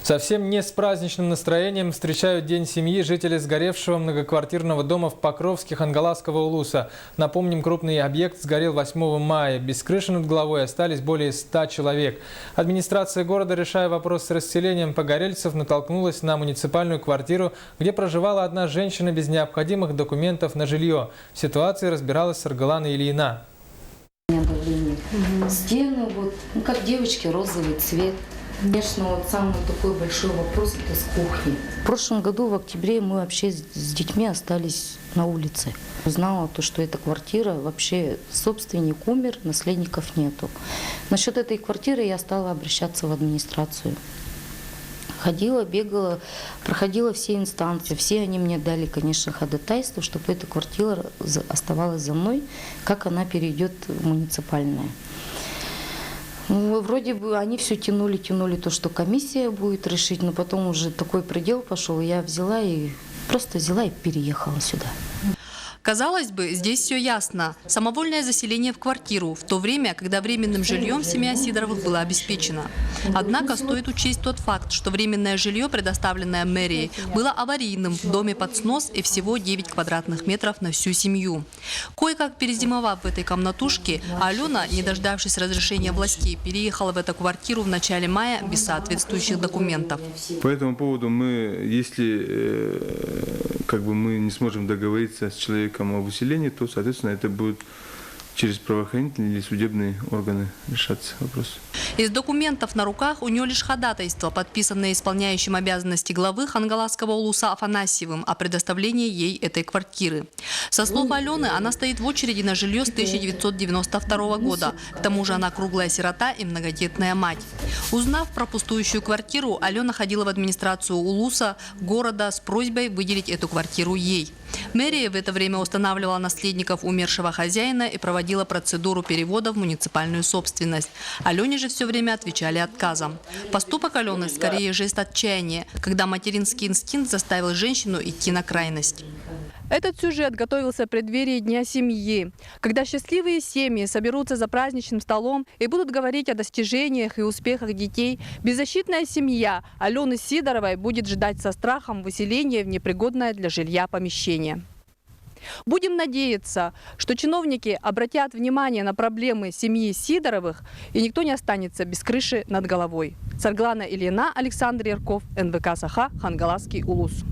Совсем не с праздничным настроением встречают День семьи жители сгоревшего многоквартирного дома в Покровске Хангаласского улуса. Напомним, крупный объект сгорел 8 мая. Без крыши над головой остались более 100 человек. Администрация города, решая вопрос с расселением погорельцев, натолкнулась на муниципальную квартиру, где проживала одна женщина без необходимых документов на жилье. В ситуации разбиралась Саргалана Ильина. Стены, как девочки, розовый цвет. Конечно, самый такой большой вопрос – это с кухни. В прошлом году, в октябре, мы вообще с детьми остались на улице. Узнала, что эта квартира, вообще собственник умер, наследников нету. Насчет этой квартиры я стала обращаться в администрацию. Ходила, бегала, проходила все инстанции. Все они мне дали, конечно, ходатайство, чтобы эта квартира оставалась за мной, как она перейдет в муниципальное. Вроде бы они все тянули, то, что комиссия будет решить, но потом уже такой предел пошел, я просто взяла и переехала сюда. Казалось бы, здесь все ясно. Самовольное заселение в квартиру, в то время, когда временным жильем семья Сидоровых была обеспечена. Однако стоит учесть тот факт, что временное жилье, предоставленное мэрией, было аварийным, в доме под снос и всего 9 квадратных метров на всю семью. Кое-как перезимовав в этой комнатушке, Алена, не дождавшись разрешения властей, переехала в эту квартиру в начале мая без соответствующих документов. По этому поводу если мы не сможем договориться с человеком о выселении, то, соответственно, это будет через правоохранительные или судебные органы решаться вопрос. Из документов на руках у нее лишь ходатайство, подписанное исполняющим обязанности главы Хангаласского улуса Афанасьевым о предоставлении ей этой квартиры. Со слов Алены, она стоит в очереди на жилье с 1992 года. К тому же она круглая сирота и многодетная мать. Узнав про пустующую квартиру, Алена ходила в администрацию улуса города с просьбой выделить эту квартиру ей. Мэрия в это время устанавливала наследников умершего хозяина и проводила процедуру перевода в муниципальную собственность. Алене же все время отвечали отказом. Поступок Алены скорее жест отчаяния, когда материнский инстинкт заставил женщину идти на крайность. Этот сюжет готовился в преддверии Дня семьи, когда счастливые семьи соберутся за праздничным столом и будут говорить о достижениях и успехах детей. Беззащитная семья Алены Сидоровой будет ждать со страхом выселения в непригодное для жилья помещение. Будем надеяться, что чиновники обратят внимание на проблемы семьи Сидоровых, и никто не останется без крыши над головой. Саргалана Ильина, Александр Ярков, НВК Саха, Хангаласский улус.